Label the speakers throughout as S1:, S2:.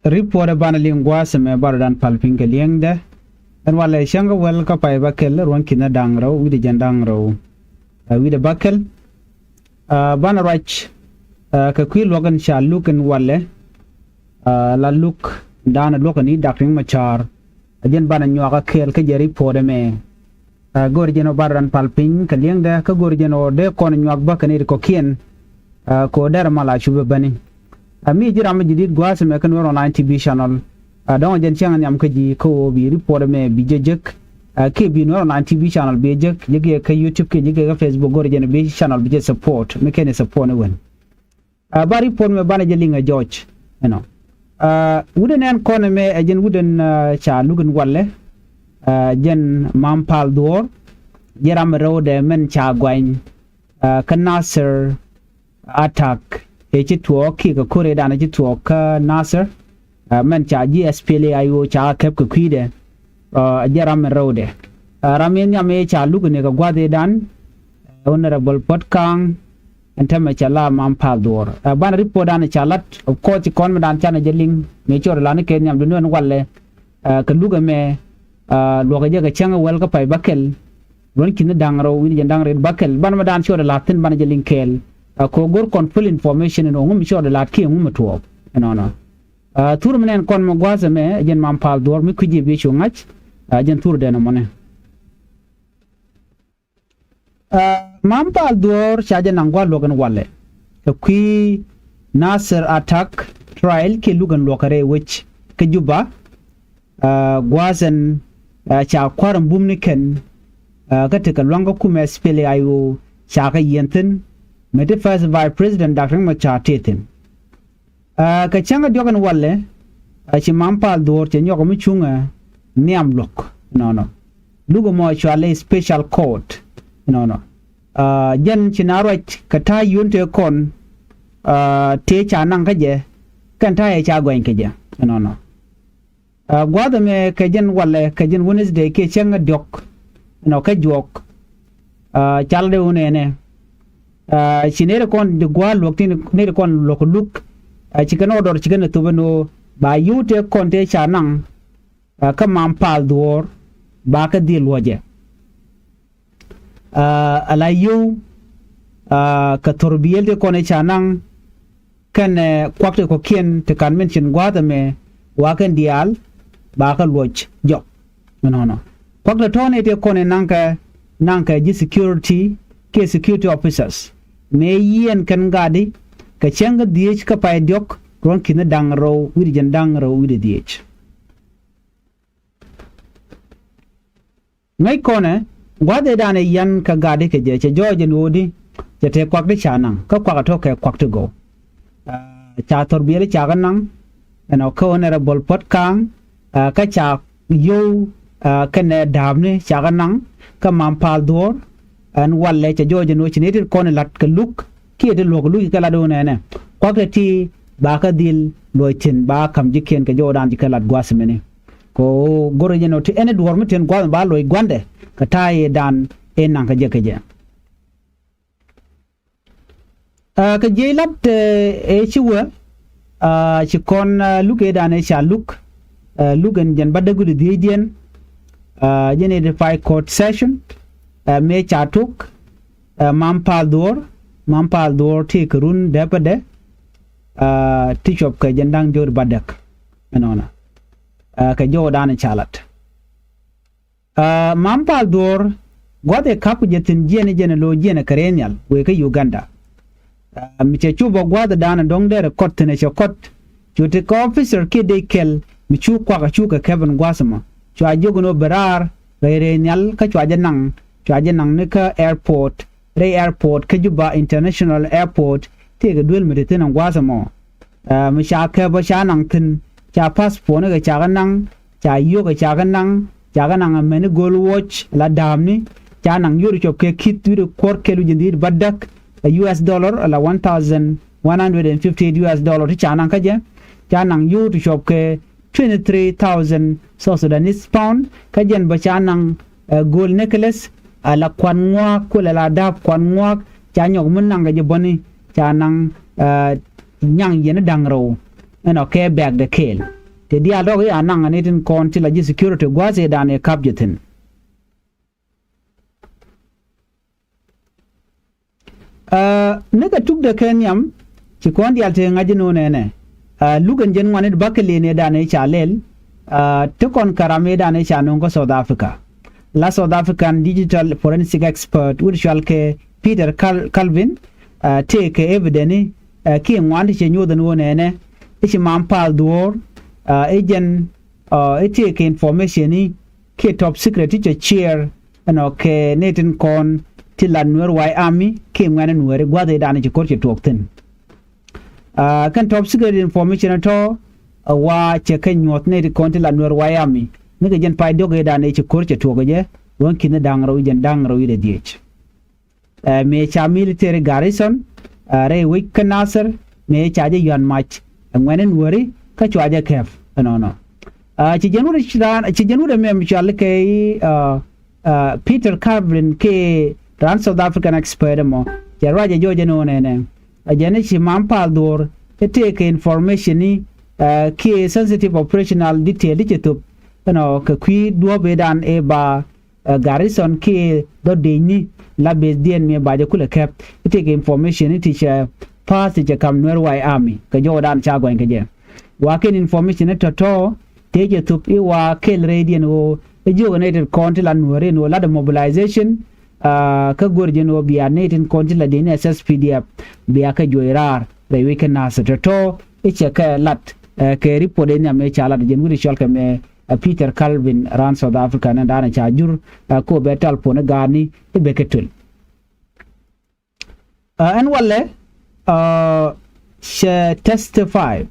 S1: report bana lingwa seme barudan palping ke liengde en wala shanga wel ka pai bakel ron kina dangraw widi jandangraw widi bakel bana rach ka kwi logan sha luken wale la luk dana lokani dakring machar ajen bana nyoka kel ka jeri pode me gorjeno barudan palping ke liengde ka gorjeno de kon nyak bakani ko kien ko der mala chube bani ami jiram jidid gwas me kan woro 9 TV channel don jen chang nyam kaji ko bi report me bi jejek ke bi no 9 TV channel bi jejek yege ka YouTube ke yege ka Facebook gor jen bi channel bi support me ken support ne wen ba report me bana jelinga George you know wuden en kon me jen wuden cha lugun walle jen mampal dor jiram rode men cha gwain kan Nasser attack e chitwo ki ka kore dana chitwo ka Nasser men cha GSPLA ayo cha kep ku kwide jaram rode ramen ya me cha lugu ne ka gwade dan honorable potkang entame cha la mampal dor ban report dan cha lat of course kon me dan cha na jeling me chor la ne ken nyam dun walle ka lugu me lo ga je ka changa wel ka pai bakel ron kin dangro wi jandang red bakel ban ma dan chor la tin ban jeling kel ko gor kon full information no ngum sure la ki ngum to no tur menen kon mo gwaza me jen mam pal dor mi kuji bi chu ngach jen tur de no mone mam pal dor cha jen nangwa logan wale ko ki Nasser attack trial ke lugan lokare which ke juba gwazan cha kwaran bumniken ka te ka longa kuma spele ayo cha ka yentin Mete first vice president Dr. Machatetin. Ka changa diogan wale, chi mampal dor che nyoko michunga niam lok. No. Lugo mo chwale special court. No. Jen chinarwach kata yunte kon te cha nang kaje, kan ta e cha gwen kaje. No. Gwada me kajen wale, kajen Wednesday ke changa diok. No ka jok. Chalde unene. Chinere kon de gwa loktin ne kon lokuluk chikano dor chikano tubano ba yute kon te chanang ka mampal dor ba ka dil waje ala yu ka torbiyel de kon chanang kan kwakte ko kien te kan mention gwada me wa kan dial ba ka loj jo no kwakte tone te kon nanka ji security ke security officers me yen kan gadi ka chenga diech ka pay diok ron kina dangro wiri jan dangro wiri diech ngai kone gwade dane yan ka gadi ke je che joje nodi je te kwak de chanang ka kwak to ke kwak to go cha tor biere cha ganang eno ko honorable potkang ka cha yo kan damne cha ganang ka mampal dor an walle cha joje no chinetir kon lat ka luk ki de lok luk ka la do ne kwakati ba ka dil lo chin ba kam jiken ka jodan jikalat gwasmene ko goroje no te ene dwor meten gwa ba lo gwande ka taye dan enan ka je ka je lat e chiwa chi kon luke dan e cha luk lugan jen badagu de dien jene de five court session me chatuk mampal dor tik run depade tichop ka jendang jor badak menona ka jodan chalat mampal dor gode kapu jetin jene lo jene karenyal we ka Uganda mi che chubo gwada dana dong dere kot ne che kot chute ko officer ke de kel mi chu kwa ka chu ka Kevin Gwasama chwa jogono berar renyal ka chwa janang ne ka airport ka Juba International Airport te ga duel mede nan Gwasama mi sha ka ba sha nang tin cha passport ne ga cha ganang cha yo ga cha ganang men gold watch la damni cha nang yuri chop ke kit du kor kelu jindir badak US dollar la 1150 US dollar cha nang ka je cha nang yuri chop ke 23,000 South Sudanese pound ka jen ba cha nang gold necklace ala kwanwa kula la dab kwanwa cha nyok mun nang ga je boni cha nang nyang yen dangro eno ke bag de kel te dia do ya nang ne tin kon ti la ji security gwaze dan e kabjetin nega tuk de kenyam ci kon di alte ngaji no ne lugan jen ngwane bakale ne dan e chalel te kon karame dan e chano ko South Africa la South African digital forensic expert virtual ke Peter Calvin take evidence ki ngwande che nyodan wone ne ichi mampal duor agent take information ni ke top secret che chair no ke netin kon tilan nuer wai army ke ngwane nuer gwade dane che korche tokten kan top secret information to wa che kan nyot ne kon tilan nuer wai army ne ke jen pai doge dane che korche togoje won kin dangro jen dangro ide diech me cha military garrison re week nasser me cha je yan match ngwenen wori ka chwaje kef no ci jenu de mem chal ke Peter Calvin ke ran South African expert mo ya raje joje no ne ajene ci mampal dor take information ni ke sensitive operational detail diketup no ka kwi do be dan e ba garrison ke do de ni la base dien me ba je kula kep take information ni teacher pass je kam nuer wai army ka jodan cha gwen ke je wa ken information to teje tup I wa kel radio no e jogonated konti la nuer no la de mobilization ka gorje no biya netin konti la de SSPDF biya ka joirar re weekend na to e che ka lat ke report ni ame cha la de wuri shol ka me Peter Calvin ran South Africa na dana cha jur ko betal pone gani e beketul and walle she testify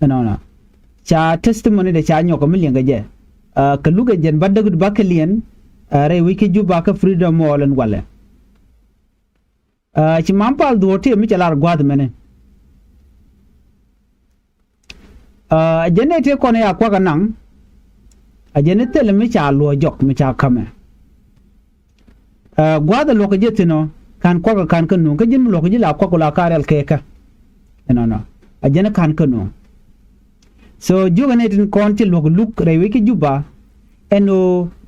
S1: no cha testimony de cha nyoko milien gaje ka luga jen badda gud bakalian re wiki juba ka freedom mall and walle ci mampal do te mi chalar gwad mene jene te kono ya kwa kanang ajene tele mi cha lo jok mi cha kame gwad lo ka jetino kan kwa kan kanu ka jin lo ka jila kwa kula karel keka no ajene kan kanu so joganetin konti log look reweki juba eno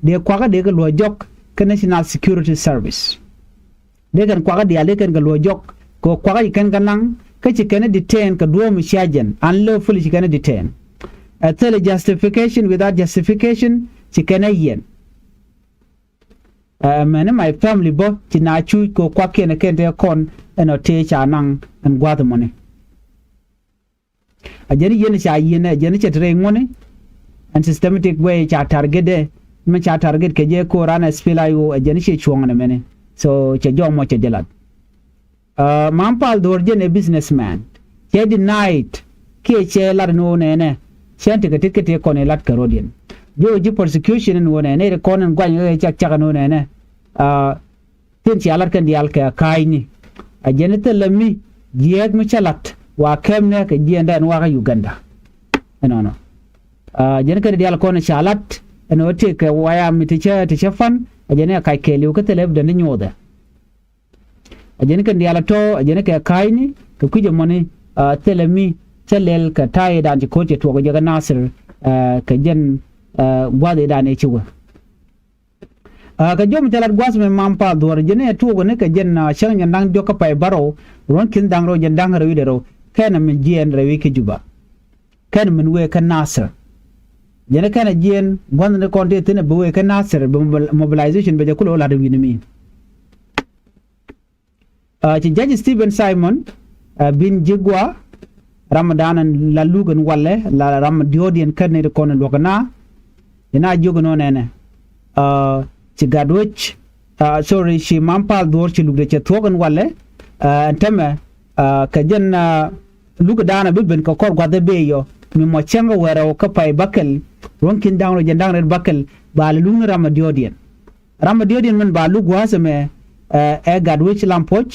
S1: de kwa de lo jok ka National Security Service de kan kwa de ale kan lo jok ko kwa kan kanang ka ci kan detain ka do mi shajen unlawfully ci kan detain a tele justification without justification ci kan yen man my family bo ci na chu ko kwa ken de kon eno te cha nang an gwa the money ajeni yen cha yen ajeni cha tre ngone and systematic way cha target de me cha target ke je ko rana spila yo ajeni che chuang na mene so cha jomo cha jelat mampal dor jene businessman he denied ke che lar no ne chante ke tikete ko ne lat karodian jo ji persecution no ne ko ne gwan cha cha no ne tin ci alar kan dial ka kaini ajeni telami jieg mi chalat wa kemne ke jienda en wa Uganda no ajeni kan dial ko ne chalat eno te ke waya mi te fan ajeni ka keliu ke teleb de nyoda ajeni kan dial to ajeni ka kaini ke kuje moni telemi telel ka tayi dan ci ko te to ga Nasir ka jen gwade dan e ciwa ka jom talat gwas me mampa dor jene tugo ne ka jenna shang nyandang joka pay baro ron kin dangro jendang rewi dero kana min jien rewi ke juba kana min we ka Nasir jene kana jien gon ne konte tene be we ka Nasir mobilization be jakulo la de winimi ci Judge Stephen Simon bin jigwa Ramadan la lugan walle la Ramadiodian kanne de kono lokana ina jogono nene ci gadwech sorry shi mampal dor ci lugde ci togan walle teme ka jenna luga dana bibben ko kor gwadde beyo mi mo cengo wero ka pay bakkel ronkin dangro jendang red bakkel ba lungu Ramadiodian men ba lugu wasame e gadwech lampoch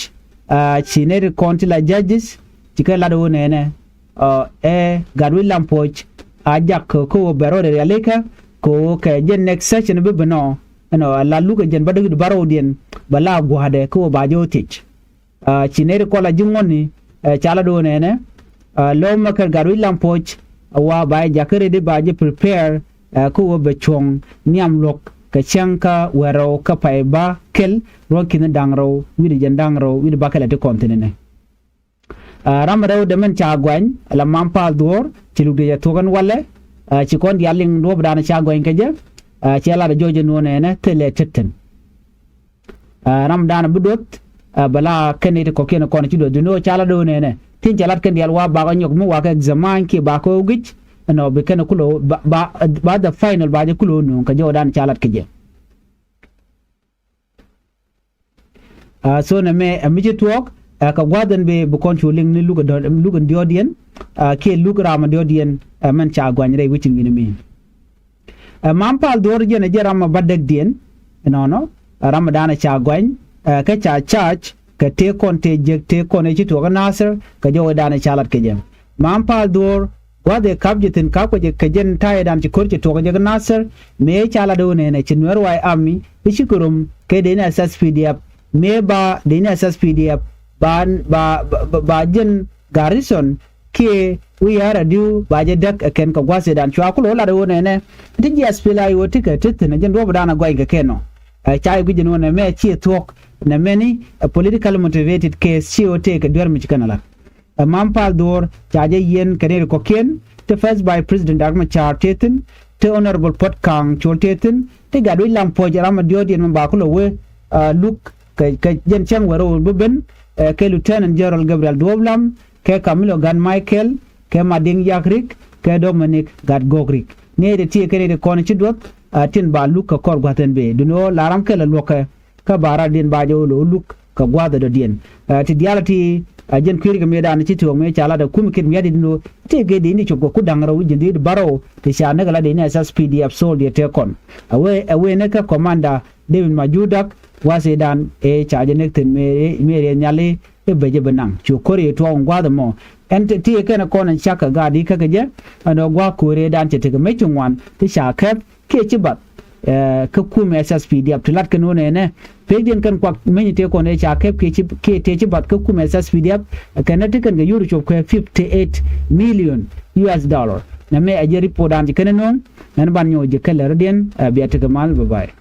S1: ci ne konti la judges ci ka lado nene e gadwech lampoch ajak ko berode yaleka ko ka jen next session bibbeno no la luga jen badu baro dien bala gwade ko ba jotich chinere ko la jingoni chala do nene lo makar garu lampoch wa ba jakere de ba je prepare ko be chong niam lok ka chanka wero ka pai ba kel rokin dangro widi jandangro widi bakala de kontinene ramadaw de men chagwan la mampal dor ci lu de togan wala ci kon yaling do dana chagwan ka je ci ala de joje no ne tele tetten ramdana budot bala kenete ko kene kon ci do no chala do ne tin jalat kan dial wa ba ga nyok mu wa ka zaman ki ba ko gich no be kana kulo ba the final ba je kulo no ka jodan chalat ke je so na me amije tuok ka gwadan be bu controlling ni luga diodien ke luga rama diodien man cha gwanyre wicin ni mi mampal dor je ne rama badak dien no ramadana cha gwany ka cha charge ka te konte je te kone ci to nasir ka jodan chalat ke je mampal dor wade kabjitin ka ko je kajen taye dan ci korci to je nasir me chala do ne ci nwer way ammi ci kurum ke de na SSPDF me ba de na SSPDF ba jen garrison ke we are due ba je dak ken ka gwase dan chwa ko la do ne ti ji aspila yo ticket ne jen do dana goy ga keno chai gujin wona me ci tok na many political motivated case ci o te ka dwer mi kanala mampal dor chaje yen kene ko ken te first by president Dagma Char Teten te honorable Pot Kang Chol Teten te gadu lam pojara diodien ba ko we look ka jen chang waro buben ke lieutenant general Gabriel Doblam ke Camilo Gan Michael ke Mading Yakrik ke Dominic Gad Gogrik ne de tie kene de kon ci dot tin ba look ka kor gwaten be duno laram ke la loka ka bara din ba jo lo look ka gwada do dien ti dialati jen kwiri me da ci to me chala da kum kit me dino te ge de ni choko ku dangara wujin de baro te sha na gala de ni SSPDF sold ye tekon awe ne ka commander David Majudak wase dan chaje nek ten me nyale e beje benang chu kore to ngwada mo ente ti ke na konan chaka ga di ka je ano gwa kore dan te me chungwan te sha kep ke ci bat ka kume SSPDF tilat kan wona ne pegden kan kwak meni te ko ne cha kep ke te ci bat ka kume SSPDF kan te kan ga yuru chop ko 58 million US dollar na me ajeri podan ji kan non nan ban nyo je kala radien biya te mal bye bye